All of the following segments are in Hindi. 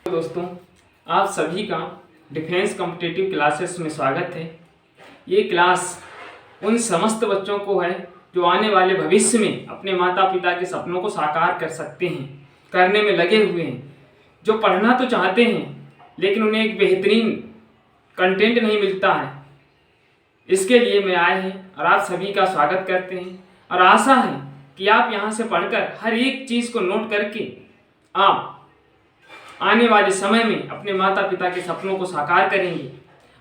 दोस्तों, आप सभी का डिफेंस कॉम्पिटिटिव क्लासेस में स्वागत है। ये क्लास उन समस्त बच्चों को है जो आने वाले भविष्य में अपने माता पिता के सपनों को साकार कर सकते हैं, करने में लगे हुए हैं, जो पढ़ना तो चाहते हैं लेकिन उन्हें एक बेहतरीन कंटेंट नहीं मिलता है। इसके लिए मैं आए हैं और आप सभी का स्वागत करते हैं और आशा है कि आप यहाँ से पढ़कर हर एक चीज़ को नोट करके आप आने वाले समय में अपने माता पिता के सपनों को साकार करेंगे।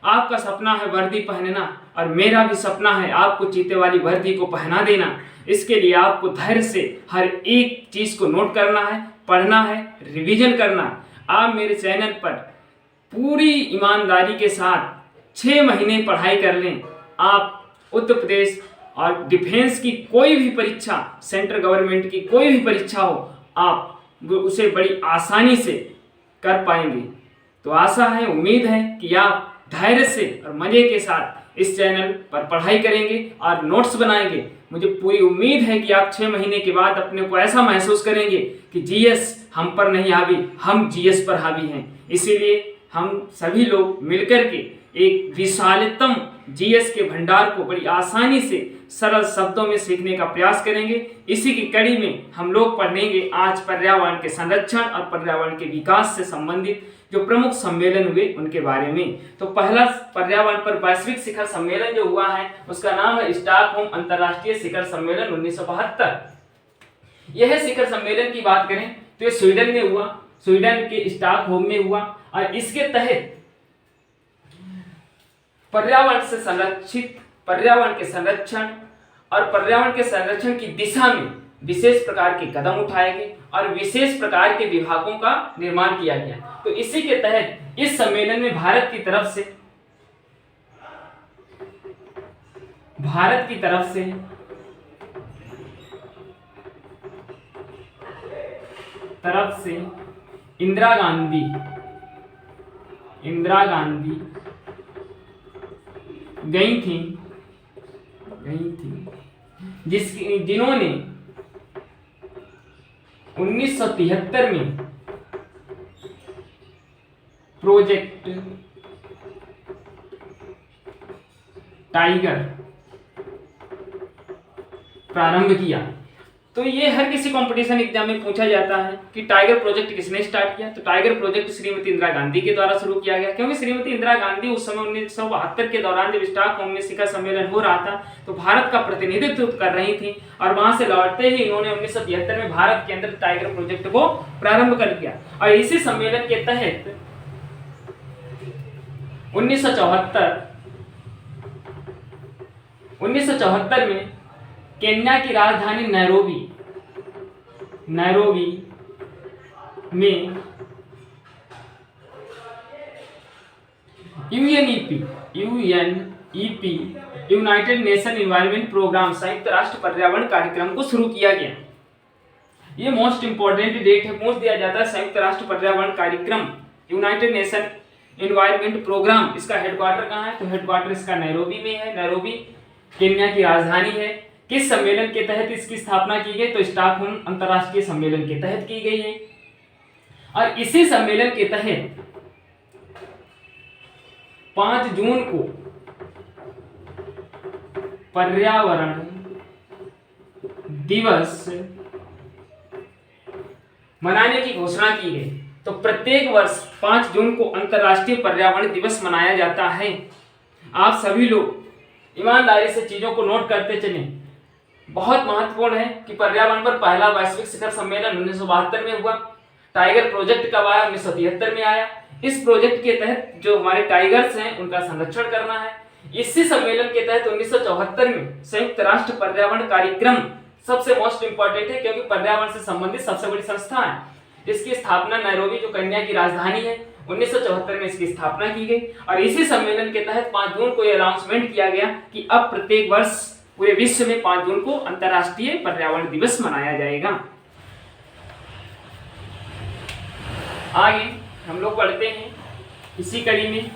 आपका सपना है वर्दी पहनना और मेरा भी सपना है आपको चीते वाली वर्दी को पहना देना। इसके लिए आपको धैर्य से हर एक चीज़ को नोट करना है, पढ़ना है, रिवीजन करना है। आप मेरे चैनल पर पूरी ईमानदारी के साथ 6 महीने पढ़ाई कर लें। आप उत्तर प्रदेश और डिफेंस की कोई भी परीक्षा, सेंट्रल गवर्नमेंट की कोई भी परीक्षा हो, आप उसे बड़ी आसानी से कर पाएंगे। तो आशा है, उम्मीद है कि आप धैर्य से और मज़े के साथ इस चैनल पर पढ़ाई करेंगे और नोट्स बनाएंगे। मुझे पूरी उम्मीद है कि आप 6 महीने के बाद अपने को ऐसा महसूस करेंगे कि जीएस हम पर नहीं हावी, हम जीएस पर हावी हैं। इसीलिए हम सभी लोग मिलकर के एक विशालतम जीएस के भंडार को बड़ी आसानी से सरल शब्दों में सीखने का प्रयास करेंगे। इसी की कड़ी में हम लोग पढ़ेंगे आज पर्यावरण के संरक्षण और पर्यावरण के विकास से संबंधित जो प्रमुख सम्मेलन हुए उनके बारे में। तो पहला पर्यावरण पर वैश्विक शिखर सम्मेलन जो हुआ है उसका नाम है स्टॉकहोम अंतर्राष्ट्रीय शिखर सम्मेलन 1972। यह शिखर सम्मेलन की बात करें तो ये स्वीडन में हुआ, स्वीडन के स्टॉकहोम में हुआ और इसके तहत पर्यावरण के संरक्षण और पर्यावरण के संरक्षण की दिशा में विशेष प्रकार के कदम उठाए गए और विशेष प्रकार के विभागों का निर्माण किया गया। तो इसी के तहत इस सम्मेलन में भारत की तरफ से इंदिरा गांधी गई थी जिन्होंने 1973 में प्रोजेक्ट टाइगर प्रारंभ किया। तो ये हर किसी कंपटीशन एग्जाम में पूछा जाता है कि टाइगर प्रोजेक्ट किसने स्टार्ट किया। तो टाइगर प्रोजेक्ट श्रीमती इंदिरा गांधी के द्वारा शुरू किया गया, क्योंकि श्रीमती इंदिरा गांधी उस समय 1972 के दौरान जब स्टॉकहोम में शिखर सम्मेलन हो रहा था तो भारत का प्रतिनिधित्व कर रही थी और वहां से लौटते ही इन्होंने 1973 में भारत के अंदर टाइगर प्रोजेक्ट को प्रारंभ कर दिया। और इसी सम्मेलन के तहत 1974 में केन्या की राजधानी नैरोबी में UNEP United Nation Environment Programme संयुक्त राष्ट्र पर्यावरण कार्यक्रम को शुरू किया गया। ये मोस्ट इंपोर्टेंट डेट है, पूछ दिया जाता है संयुक्त राष्ट्र पर्यावरण कार्यक्रम यूनाइटेड नेशन एनवायरनमेंट प्रोग्राम, इसका हेडक्वार्टर कहाँ है? तो हेडक्वार्टर इसका नैरोबी में है। नैरोबी केन्या की राजधानी है। किस सम्मेलन के तहत इसकी स्थापना की गई? तो स्टॉकहोम अंतर्राष्ट्रीय सम्मेलन के तहत की गई है। और इसी सम्मेलन के तहत 5 जून को पर्यावरण दिवस मनाने की घोषणा की गई। तो प्रत्येक वर्ष 5 जून को अंतर्राष्ट्रीय पर्यावरण दिवस मनाया जाता है। आप सभी लोग ईमानदारी से चीजों को नोट करते चलें। बहुत महत्वपूर्ण है कि पर्यावरण पर पहला वैश्विक शिखर सम्मेलन 1972 में हुआ। टाइगर प्रोजेक्ट कब आया? 1973 में आया। इस प्रोजेक्ट के तहत जो हमारे टाइगर्स हैं उनका संरक्षण करना है। इसी सम्मेलन के तहत 1974 में संयुक्त राष्ट्र पर्यावरण कार्यक्रम सबसे मोस्ट इंपॉर्टेंट है, क्योंकि पर्यावरण से संबंधित सबसे बड़ी संस्था है। इसकी स्थापना नैरोबी जो केन्या की राजधानी है 1974 में इसकी स्थापना की गई। और इसी सम्मेलन के तहत 5 जून को यह अनाउंसमेंट किया गया कि अब प्रत्येक वर्ष पूरे विश्व में 5 जून को अंतर्राष्ट्रीय पर्यावरण दिवस मनाया जाएगा। आगे हम लोग पढ़ते हैं इसी कड़ी में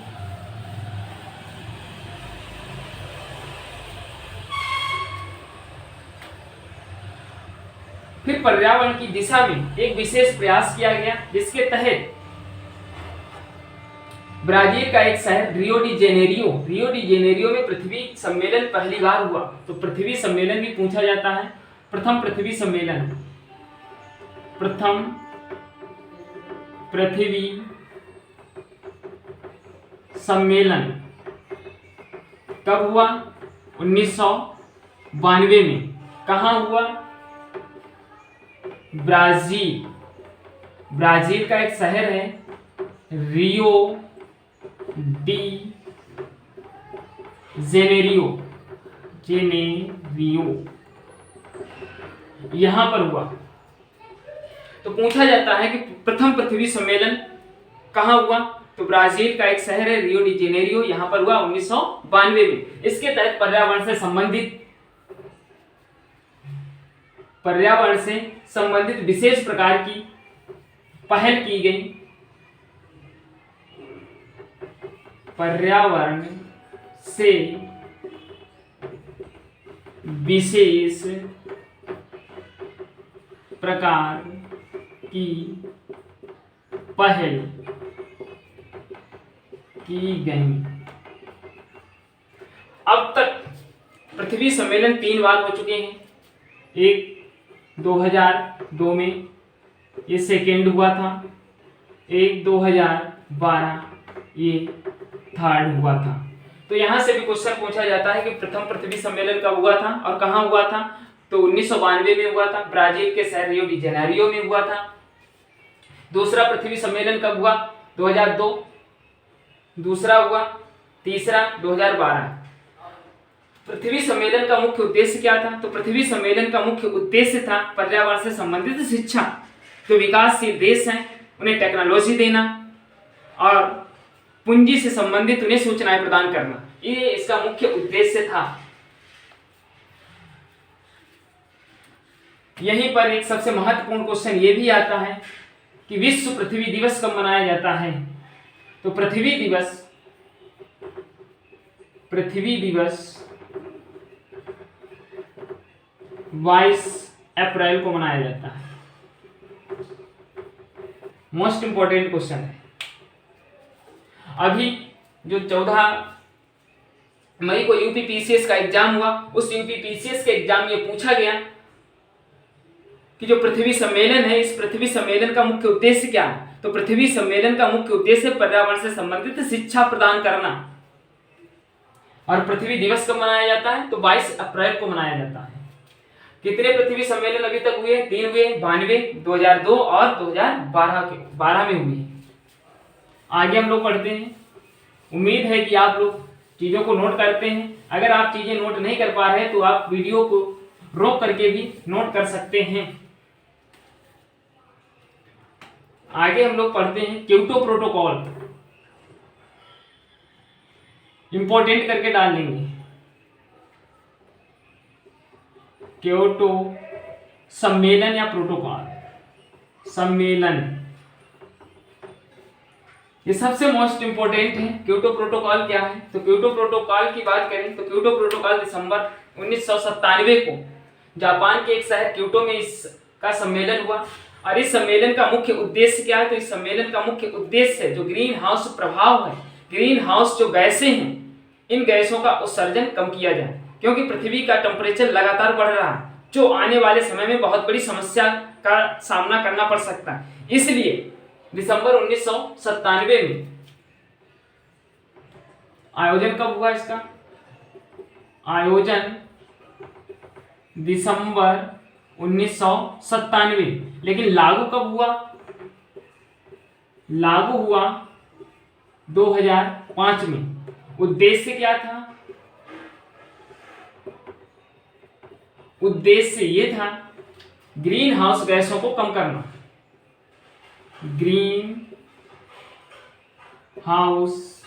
फिर पर्यावरण की दिशा में एक विशेष प्रयास किया गया, जिसके तहत ब्राजील का एक शहर Rio de Janeiro, Rio de Janeiro में पृथ्वी सम्मेलन पहली बार हुआ। तो पृथ्वी सम्मेलन भी पूछा जाता है। प्रथम पृथ्वी सम्मेलन, प्रथम पृथ्वी सम्मेलन कब हुआ? 1992 में। कहाँ हुआ? ब्राजील, ब्राजील का एक शहर है रियो डी जेनेरियो, यहां पर हुआ। तो पूछा जाता है कि प्रथम पृथ्वी सम्मेलन कहाँ हुआ? तो ब्राजील का एक शहर है रियो डी जेनेरियो, यहां पर हुआ 1992 में। इसके तहत पर्यावरण से संबंधित विशेष प्रकार की पहल की गई। पर्यावरण से विशेष प्रकार की पहल की गई। अब तक पृथ्वी सम्मेलन 3 बार हो चुके हैं। एक 2002 में ये सेकेंड हुआ था, एक 2012 ये थर्ड हुआ था। तो यहां से भी क्वेश्चन पूछा जाता है कि प्रथम पृथ्वी सम्मेलन कब हुआ था और कहां हुआ था? तो 1992 में हुआ था, ब्राजील के शहर रियो डी जेनेरियो में हुआ था। दूसरा पृथ्वी सम्मेलन कब हुआ? 2002, दूसरा हुआ, तीसरा 2012। पृथ्वी सम्मेलन का मुख्य उद्देश्य क्या था? तो पृथ्वी सम्मेलन का मुख्य उद्देश्य था पर्यावरण से संबंधित शिक्षा। जो विकासशील देश हैं उन्हें टेक्नोलॉजी देना और पूंजी से संबंधित उन्हें सूचनाएं प्रदान करना, ये इसका मुख्य उद्देश्य था। यहीं पर एक सबसे महत्वपूर्ण क्वेश्चन ये भी आता है कि विश्व पृथ्वी दिवस कब मनाया जाता है? तो पृथ्वी दिवस 22 अप्रैल को मनाया जाता है। मोस्ट इंपॉर्टेंट क्वेश्चन है। अभी जो 14 मई को यूपीपीसीएस का एग्जाम हुआ, उस यूपीपीसीएस के एग्जाम में पूछा गया कि जो पृथ्वी सम्मेलन है, इस पृथ्वी सम्मेलन का मुख्य उद्देश्य क्या है? तो पृथ्वी सम्मेलन का मुख्य उद्देश्य पर्यावरण से संबंधित शिक्षा प्रदान करना। और पृथ्वी दिवस कब मनाया जाता है? तो 22 अप्रैल को मनाया जाता है। कितने पृथ्वी सम्मेलन अभी तक हुए? 3 हुए, 92, 2002 और 2012 में हुए। आगे हम लोग पढ़ते हैं। उम्मीद है कि आप लोग चीज़ों को नोट करते हैं। अगर आप चीज़ें नोट नहीं कर पा रहे तो आप वीडियो को रोक करके भी नोट कर सकते हैं। आगे हम लोग पढ़ते हैं क्योटो प्रोटोकॉल। इंपॉर्टेंट करके डाल देंगे। क्योटो सम्मेलन या प्रोटोकॉल, सम्मेलन, ये सबसे मोस्ट इंपॉर्टेंट है। क्योटो प्रोटोकॉल क्या है? तो क्योटो प्रोटोकॉल की बात करें तो क्योटो प्रोटोकॉल दिसंबर 1997 को जापान के एक शहर क्योटो में इसका सम्मेलन हुआ। और इस सम्मेलन का मुख्य उद्देश्य क्या है? तो इस सम्मेलन का मुख्य उद्देश्य है जो ग्रीन हाउस प्रभाव है, ग्रीन हाउस जो गैसें हैं, इन गैसों का उत्सर्जन कम किया जाए, क्योंकि पृथ्वी का टेम्परेचर लगातार बढ़ रहा है, जो आने वाले समय में बहुत बड़ी समस्या का सामना करना पड़ सकता है। इसलिए दिसंबर 1997 में आयोजन कब हुआ इसका? आयोजन दिसंबर 1997। लेकिन लागू कब हुआ? लागू हुआ 2005 में। उद्देश्य क्या था? उद्देश्य ये था ग्रीन हाउस गैसों को कम करना, ग्रीन हाउस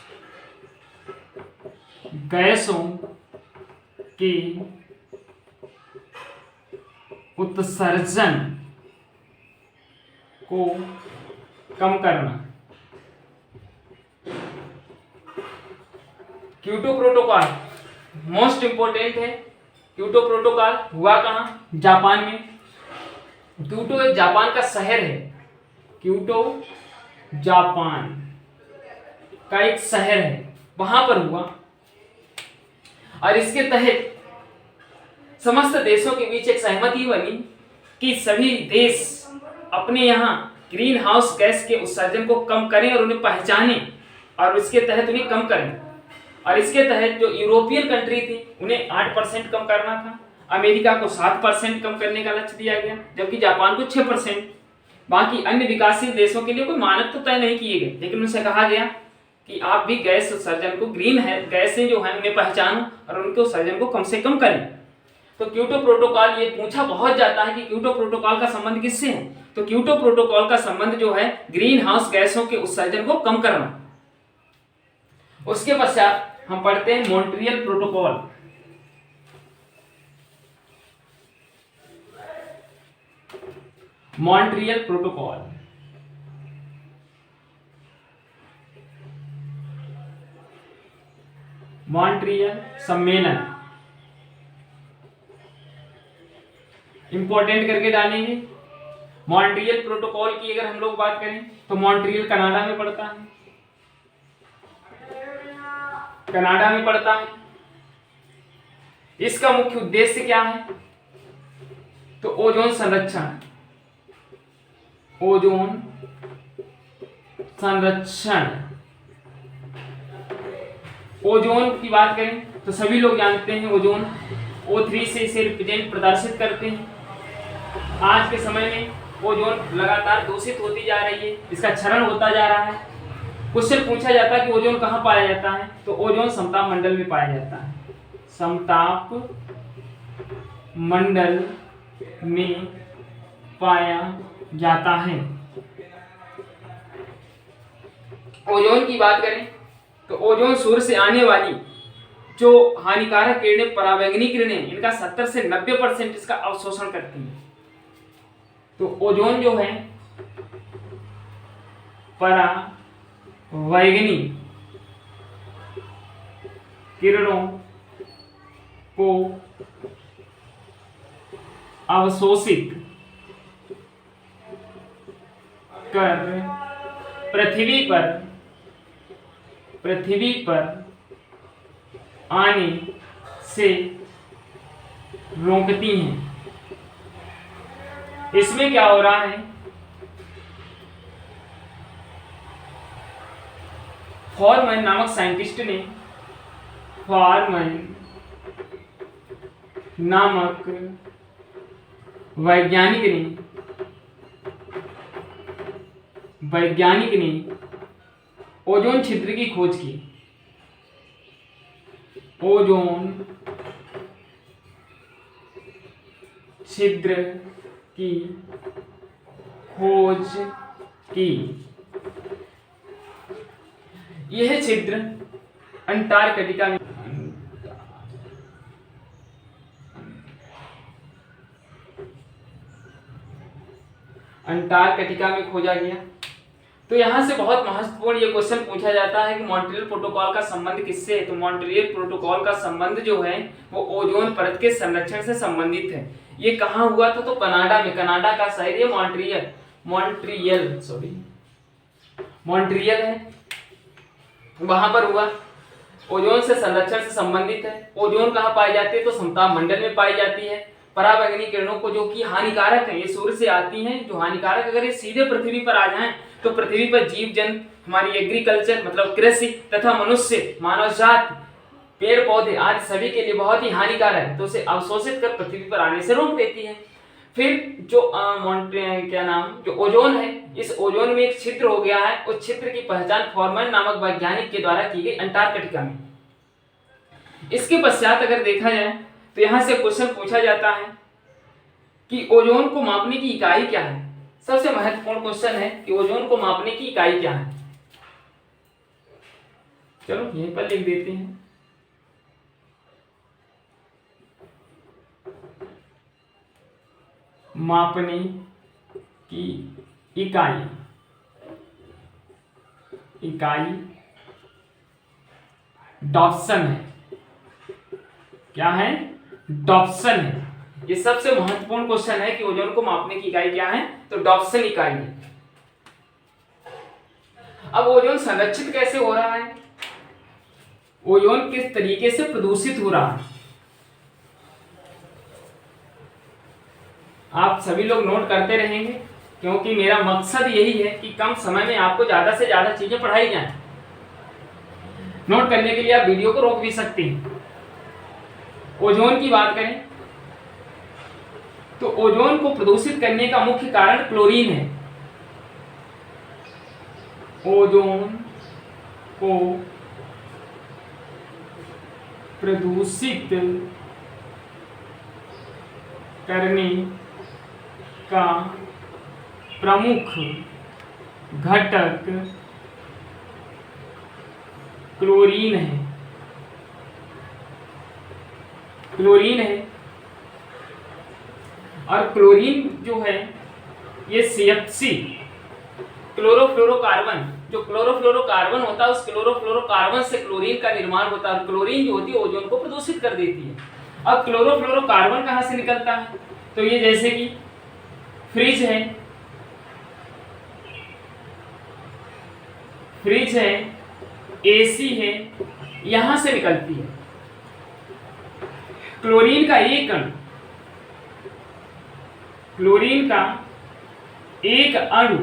गैसों के उत्सर्जन को कम करना। क्योटो प्रोटोकॉल मोस्ट इंपोर्टेंट है। क्योटो प्रोटोकॉल हुआ कहाँ? जापान में। क्योटो एक जापान का शहर है। क्योटो जापान का एक शहर है, वहां पर हुआ और इसके तहत समस्त देशों के बीच एक सहमति बनी कि सभी देश अपने यहाँ ग्रीन हाउस गैस के उत्सर्जन को कम करें और उन्हें पहचानें और इसके तहत उन्हें कम करें। और इसके तहत जो यूरोपियन कंट्री थी उन्हें 8% कम करना था, अमेरिका को 7% कम करने का लक्ष्य दिया गया, जबकि जापान को 6%। बाकी अन्य विकासशील देशों के लिए कोई मानक तो तय नहीं किए गए, लेकिन उनसे कहा गया कि आप भी गैस उत्सर्जन को, ग्रीन है गैसें जो हैं उन्हें पहचानो और उनके उत्सर्जन को कम से कम करें। तो क्योटो प्रोटोकॉल, ये पूछा बहुत जाता है कि क्योटो प्रोटोकॉल का संबंध किससे है, तो क्योटो प्रोटोकॉल का संबंध जो है ग्रीन हाउस गैसों के उत्सर्जन को कम करना। उसके पश्चात हम पढ़ते हैं Montreal protocol. Montreal protocol Montreal सम्मेलन, इंपॉर्टेंट करके डालेंगे। मॉन्ट्रियल प्रोटोकॉल की अगर हम लोग बात करें तो मॉन्ट्रियल कनाडा में पड़ता है, कनाडा में पड़ता है। इसका मुख्य उद्देश्य क्या है, तो ओजोन संरक्षण, ओजोन संरक्षण। ओजोन की बात करें तो सभी लोग जानते हैं ओजोन O3 से इसे रिप्रेजेंट प्रदर्शित करते हैं। आज के समय में ओजोन लगातार दूषित होती जा रही है, इसका क्षरण होता जा रहा है। क्वेश्चन पूछा जाता है कि ओजोन कहाँ पाया जाता है, तो ओजोन समताप मंडल में पाया जाता है, समताप मंडल में पाया जाता है। ओजोन की बात करें तो ओजोन सूर्य से आने वाली जो हानिकारक किरणें, पराबैंगनी किरणें, इनका 70 से 90% इसका अवशोषण करती है। तो ओजोन जो है पराबैंगनी किरणों को अवशोषित कर पृथ्वी पर आने से रोकती हैं। इसमें क्या हो रहा है, फॉरमैन नामक साइंटिस्ट ने, फॉरमैन नामक वैज्ञानिक ने ओजोन छिद्र की खोज की। ओजोन छिद्र की खोज की। यह छिद्र अंटार्कटिका में खोजा गया। तो यहां से बहुत महत्वपूर्ण ये क्वेश्चन पूछा जाता है कि मॉन्ट्रियल प्रोटोकॉल का संबंध किससे है, तो मॉन्ट्रियल प्रोटोकॉल का संबंध जो है वो ओजोन परत के संरक्षण से संबंधित है। ये कहाँ हुआ था, तो कनाडा में, कनाडा का शहर ये मॉन्ट्रियल है, वहां पर हुआ। ओजोन से संरक्षण से संबंधित है। ओजोन कहाँ पाई जाती है, तो समताप मंडल में पाई जाती है। पराबैंगनी किरणों को जो कि हानिकारक है, ये सूर्य से आती हैं, जो हानिकारक, अगर ये सीधे पृथ्वी पर आ जाएं तो पृथ्वी पर जीव जंतु, हमारी एग्रीकल्चर मतलब कृषि तथा मनुष्य, मानव जाति, पेड़ पौधे आदि सभी के लिए बहुत ही हानिकारक है, तो उसे अवशोषित कर पृथ्वी पर आने से रोक देती है। फिर जो जो ओजोन है, इस ओजोन में एक छिद्र हो गया है। उस छिद्र की पहचान फॉरमैन नामक वैज्ञानिक के द्वारा की गई अंटार्कटिका में। इसके पश्चात अगर देखा जाए तो यहां से क्वेश्चन पूछा जाता है कि ओजोन को मापने की इकाई क्या है। सबसे महत्वपूर्ण क्वेश्चन है कि ओजोन को मापने की इकाई क्या है। चलो यहीं पर लिख देते हैं। मापने की इकाई डॉप्सन है। क्या है, डॉप्सन है। ये सबसे महत्वपूर्ण क्वेश्चन है कि ओजोन को मापने की इकाई क्या है, तो डॉप्सन इकाई है। अब ओजोन संरक्षित कैसे हो रहा है, ओजोन किस तरीके से प्रदूषित हो रहा है, आप सभी लोग नोट करते रहेंगे, क्योंकि मेरा मकसद यही है कि कम समय में आपको ज्यादा से ज्यादा चीजें पढ़ाई जाएं। नोट करने के लिए आप वीडियो को रोक भी सकते हैं। ओजोन की बात करें तो ओजोन को प्रदूषित करने का मुख्य कारण क्लोरीन है। ओजोन को प्रदूषित करने का प्रमुख घटक क्लोरीन है। क्लोरीन है और क्लोरीन जो है ये CFC क्लोरोफ्लोरोकार्बन, जो क्लोरोफ्लोरोकार्बन होता है उस क्लोरोफ्लोरोकार्बन से क्लोरीन का निर्माण होता है और क्लोरीन जो होती है ओजोन को प्रदूषित कर देती है। अब क्लोरोफ्लोरोकार्बन कहाँ से निकलता है, तो ये जैसे कि फ्रिज है, AC है, यहां से निकलती है। क्लोरीन का एक अणु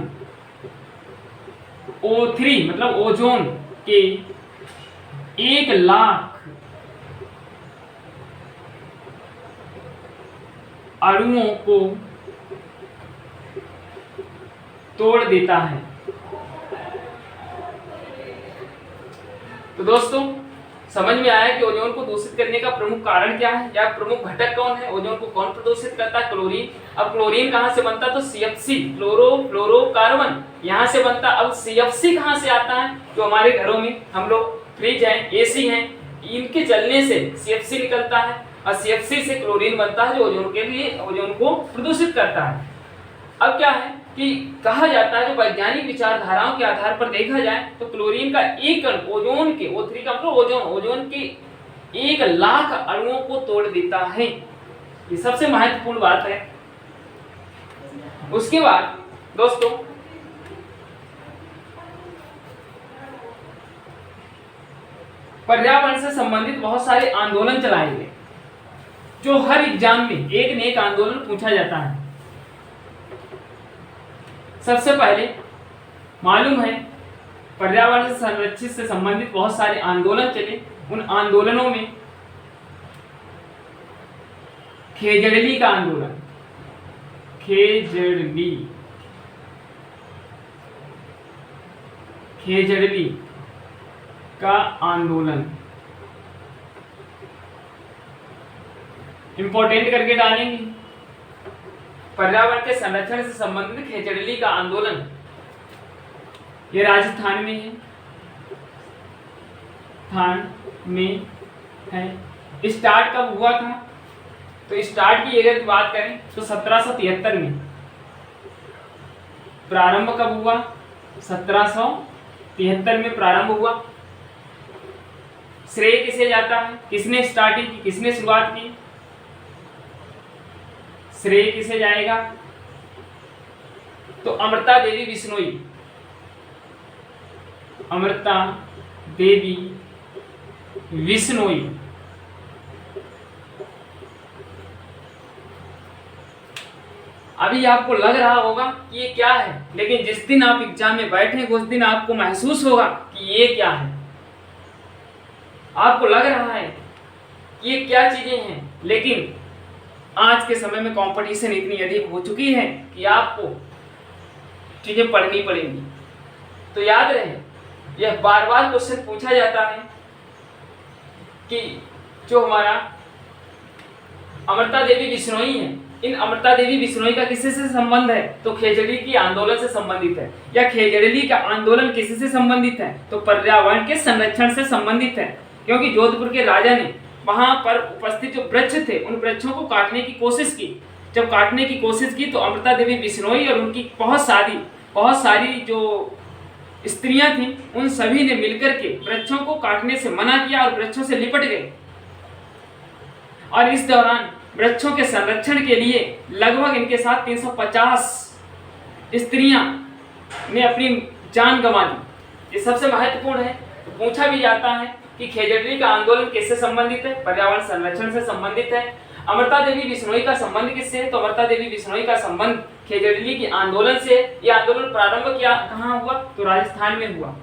O3 मतलब ओजोन के 1,00,000 अणुओं को तोड़ देता है। तो दोस्तों समझ में आया कि ओजोन को दूषित करने का प्रमुख कारण क्या है या प्रमुख घटक कौन है, ओजोन को कौन प्रदूषित करता है, क्लोरीन। अब क्लोरीन कहां से बनता है, तो CFC क्लोरोफ्लोरोकार्बन यहां से बनता। अब CFC कहां से आता है, जो हमारे घरों में हम लोग फ्रिज है, AC है, इनके जलने से CFC निकलता है और CFC से क्लोरीन बनता है जो ओजोन को प्रदूषित करता है। अब क्या है कि कहा जाता है, जो वैज्ञानिक विचारधाराओं के आधार पर देखा जाए तो क्लोरीन का एक कण ओजोन के O3 का मतलब ओजोन के 1,00,000 अणुओं को तोड़ देता है। ये सबसे महत्वपूर्ण बात है। उसके बाद दोस्तों पर्यावरण से संबंधित बहुत सारे आंदोलन चलाए गए, जो हर एग्जाम में एक न एक आंदोलन पूछा जाता है। सबसे पहले मालूम है पर्यावरण से संरक्षित से संबंधित बहुत सारे आंदोलन चले। उन आंदोलनों में खेजड़ली का आंदोलन, खेजड़ली का आंदोलन इंपॉर्टेंट करके डालेंगे। पर्यावरण के संरक्षण से संबंधित खेजड़ली का आंदोलन ये राजस्थान में है। स्टार्ट कब हुआ था, तो स्टार्ट की अगर बात करें तो 1773 में। प्रारंभ कब हुआ, 1773 में प्रारंभ हुआ। श्रेय किसे जाता है, किसने स्टार्टिंग की, किसने शुरुआत की, श्रेय किसे जाएगा, तो अमृता देवी बिश्नोई। अमृता देवी बिश्नोई अभी आपको लग रहा होगा कि ये क्या है, लेकिन जिस दिन आप एग्जाम में बैठेंगे उस दिन आपको महसूस होगा कि ये क्या है। आपको लग रहा है कि ये क्या चीजें हैं, लेकिन आज के समय में कंपटीशन इतनी अधिक हो चुकी है कि आपको चीजें पढ़नी पड़ेंगी। तो याद रहे, यह बार बार क्वेश्चन पूछा जाता है कि जो हमारा अमृता देवी बिश्नोई है, इन अमृता देवी बिश्नोई का किससे से संबंध है, तो खेजड़ी की आंदोलन से संबंधित है। या खेजड़ी का आंदोलन किससे संबंधित है, तो पर्यावरण के संरक्षण से संबंधित है। क्योंकि जोधपुर के राजा ने वहां पर उपस्थित जो वृक्ष थे उन वृक्षों को काटने की कोशिश की। जब काटने की कोशिश की तो अमृता देवी बिश्नोई और उनकी बहुत सारी जो स्त्रियां थीं उन सभी ने मिलकर के वृक्षों को काटने से मना किया और वृक्षों से लिपट गए। और इस दौरान वृक्षों के संरक्षण के लिए लगभग इनके साथ 350 स्त्रियां ने अपनी जान गंवा दी। ये सबसे महत्वपूर्ण है। तो पूछा भी जाता है कि खेजड़ली का आंदोलन किससे संबंधित है? पर्यावरण संरक्षण से संबंधित है। अमृता देवी बिश्नोई का संबंध किससे है? तो अमृता देवी बिश्नोई का संबंध खेजड़ली के आंदोलन से। यह आंदोलन प्रारंभ किया कहाँ हुआ? तो राजस्थान में हुआ।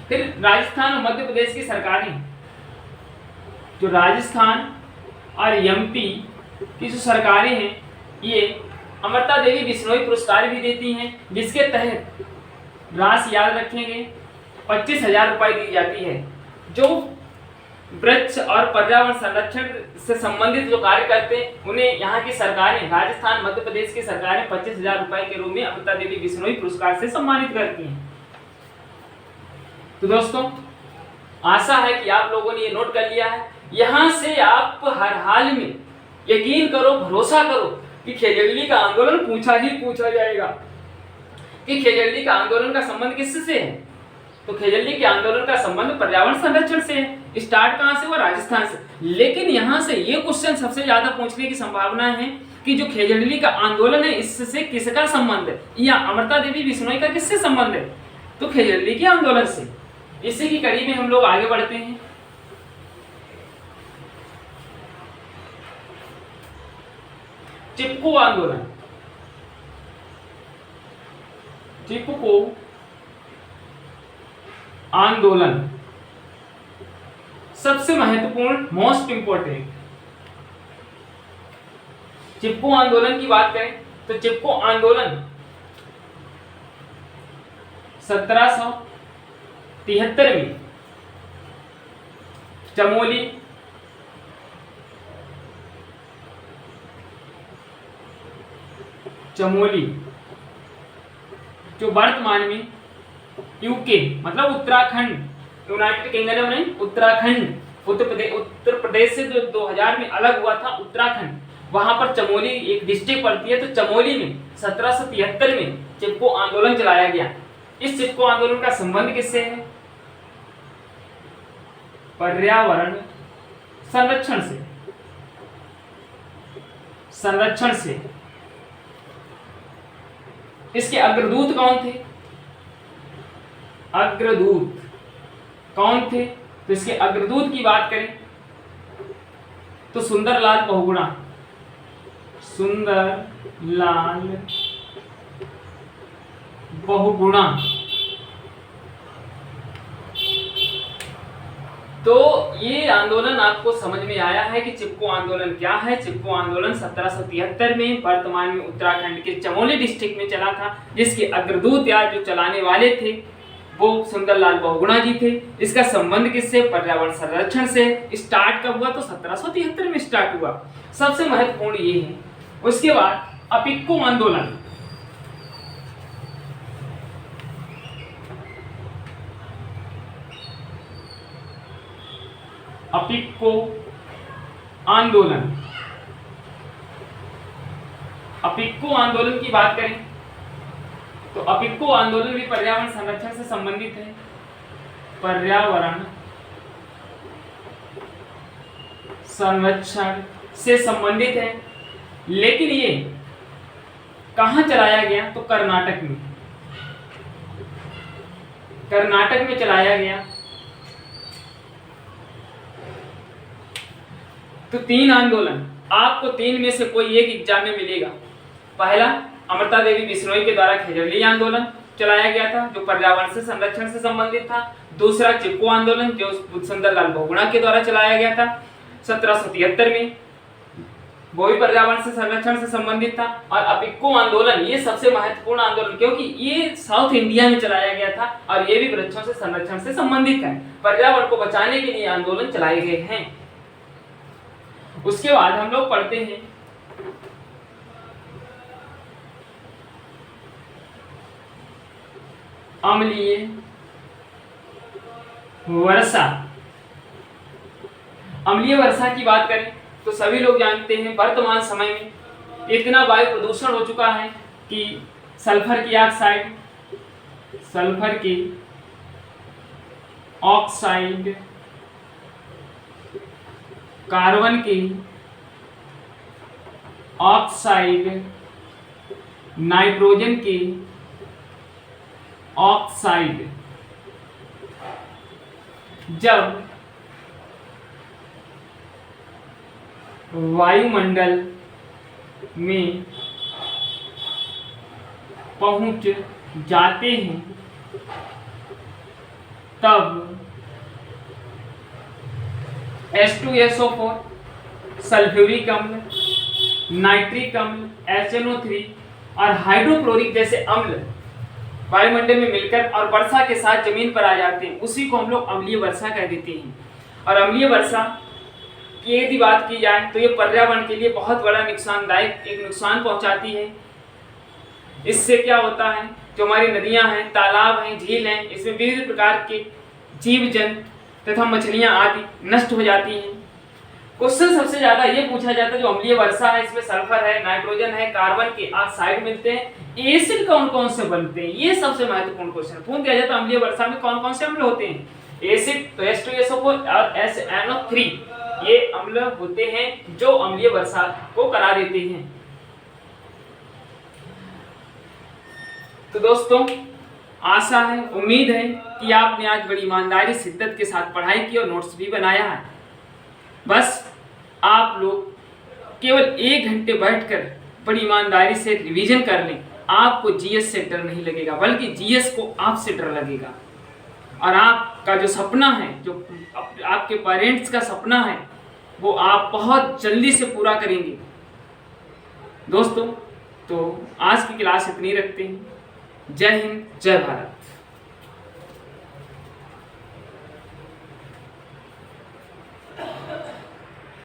फिर राजस्थान और मध्य प्रदेश की सरकारें, जो राजस्थान और एमपी की जो सरकारें हैं, ये अमृता देवी बिश्नोई पुरस्कार भी देती हैं, जिसके तहत राशि याद रखेंगे 25,000 रुपए दी जाती है। जो वृक्ष और पर्यावरण संरक्षण से संबंधित जो कार्य करते हैं उन्हें यहाँ की सरकारें, राजस्थान मध्य प्रदेश की सरकारें 25,000 रुपए के रूप में अमृता देवी बिश्नोई पुरस्कार से सम्मानित करती हैं। तो दोस्तों, आशा है कि आप लोगों ने ये नोट कर लिया है। यहाँ से आप हर हाल में यकीन करो, भरोसा करो कि खेजड़ली का आंदोलन पूछा ही पूछा जाएगा कि खेजड़ली का आंदोलन का संबंध किससे है? तो खेजड़ली के आंदोलन का संबंध पर्यावरण संरक्षण से है। स्टार्ट कहाँ से हुआ? राजस्थान से। लेकिन यहाँ से ये क्वेश्चन सबसे ज्यादा पूछने की संभावना है कि जो खेजड़ली का आंदोलन है इससे किसका संबंध है, या अमृता देवी बिश्नोई का किससे संबंध है? तो खेजड़ली के आंदोलन से। इसी की कड़ी में हम लोग आगे बढ़ते हैं। चिपको आंदोलन। चिपको आंदोलन सबसे महत्वपूर्ण, मोस्ट इंपोर्टेंट। चिपको आंदोलन की बात करें तो चिपको आंदोलन 1773 में चमोली जो वर्तमान में यूके मतलब उत्तराखंड, यूनाइटेड किंगडम नहीं, उत्तराखंड, उत्तर प्रदेश से जो 2000 में अलग हुआ था उत्तराखंड, वहां पर चमोली एक डिस्ट्रिक्ट पड़ती है। तो चमोली में 1773 में चिपको आंदोलन चलाया गया। इस चिपको आंदोलन का संबंध किससे है? पर्यावरण संरक्षण से। इसके अग्रदूत कौन थे? तो इसके अग्रदूत की बात करें तो सुंदरलाल बहुगुणा। तो ये आंदोलन आपको समझ में आया है कि चिपको आंदोलन क्या है। चिपको आंदोलन 1773 में वर्तमान में उत्तराखंड के चमोली डिस्ट्रिक्ट में चला था, जिसके अग्रदूत या जो चलाने वाले थे वो सुंदरलाल बहुगुणा जी थे। इसका संबंध किससे? पर्यावरण संरक्षण से। स्टार्ट कब हुआ? तो 1773 में स्टार्ट हुआ। सबसे महत्वपूर्ण ये है। उसके बाद अपिक्को आंदोलन। अपिक्को आंदोलन की बात करें तो अपिक्को आंदोलन भी पर्यावरण संरक्षण से संबंधित है। पर्यावरण संरक्षण से संबंधित है, लेकिन ये कहां चलाया गया? तो कर्नाटक में चलाया गया। तो 3 आंदोलन, आपको 3 में से कोई एक एग्जाम में मिलेगा। पहला अमृता देवी बिश्नोई के द्वारा खेजड़ली आंदोलन चलाया गया था जो पर्यावरण से संरक्षण से संबंधित था। दूसरा चिपको आंदोलन जो सुंदरलाल बहुगुणा के द्वारा चलाया गया था 1773 में, वो भी पर्यावरण से संरक्षण से संबंधित था। और अपिक्को आंदोलन ये सबसे महत्वपूर्ण आंदोलन, क्योंकि ये साउथ इंडिया में चलाया गया था और ये भी वृक्षों से संरक्षण से संबंधित है। पर्यावरण को बचाने के लिए आंदोलन चलाए गए हैं। उसके बाद हम लोग पढ़ते हैं अम्लीय वर्षा। अम्लीय वर्षा की बात करें तो सभी लोग जानते हैं वर्तमान समय में इतना वायु प्रदूषण हो चुका है कि सल्फर की ऑक्साइड, कार्बन की ऑक्साइड, नाइट्रोजन की ऑक्साइड, जब वायुमंडल में पहुंच जाते हैं तब H2SO4, सल्फ्यूरिक अम्ल, नाइट्रिक अम्ल, HNO3 और हाइड्रोक्लोरिक जैसे अम्ल वायुमंडल में मिलकर और वर्षा के साथ जमीन पर आ जाते हैं। उसी को हम लोग अम्लीय वर्षा कह देते हैं। और अम्लीय वर्षा की यदि बात की जाए तो ये पर्यावरण के लिए बहुत बड़ा नुकसानदायक एक नुकसान पहुंचाती है। इससे क्या होता है, जो हमारी नदियां हैं, तालाब हैं, झील हैं, इसमें विविध प्रकार के जीव जंतु तथा मछलियां आदि नष्ट हो जाती हैं। क्वेश्चन सबसे ज्यादा ये पूछा जाता है, जो अम्लीय वर्षा है इसमें सल्फर है, नाइट्रोजन है, कार्बन के ऑक्साइड मिलते हैं, एसिड कौन कौन से बनते हैं, ये सबसे महत्वपूर्ण क्वेश्चन पूछ दिया जाता है। अम्लीय वर्षा में कौन कौन से अम्ल होते हैं? एसिड तो H2SO4 और HNO3 ये अम्ल होते हैं जो अम्लीय वर्षा को करा देते हैं। तो दोस्तों, आशा है, उम्मीद है कि आपने आज बड़ी ईमानदारी शिद्दत के साथ पढ़ाई की और नोट्स भी बनाया है। बस आप लोग केवल 1 घंटे बैठकर बड़ी ईमानदारी से रिवीजन कर लें, आपको जीएस से डर नहीं लगेगा, बल्कि जीएस को आपसे डर लगेगा। और आपका जो सपना है, जो आपके पेरेंट्स का सपना है, वो आप बहुत जल्दी से पूरा करेंगे। दोस्तों, तो आज की क्लास इतनी रखते हैं। जय हिंद, जय भारत।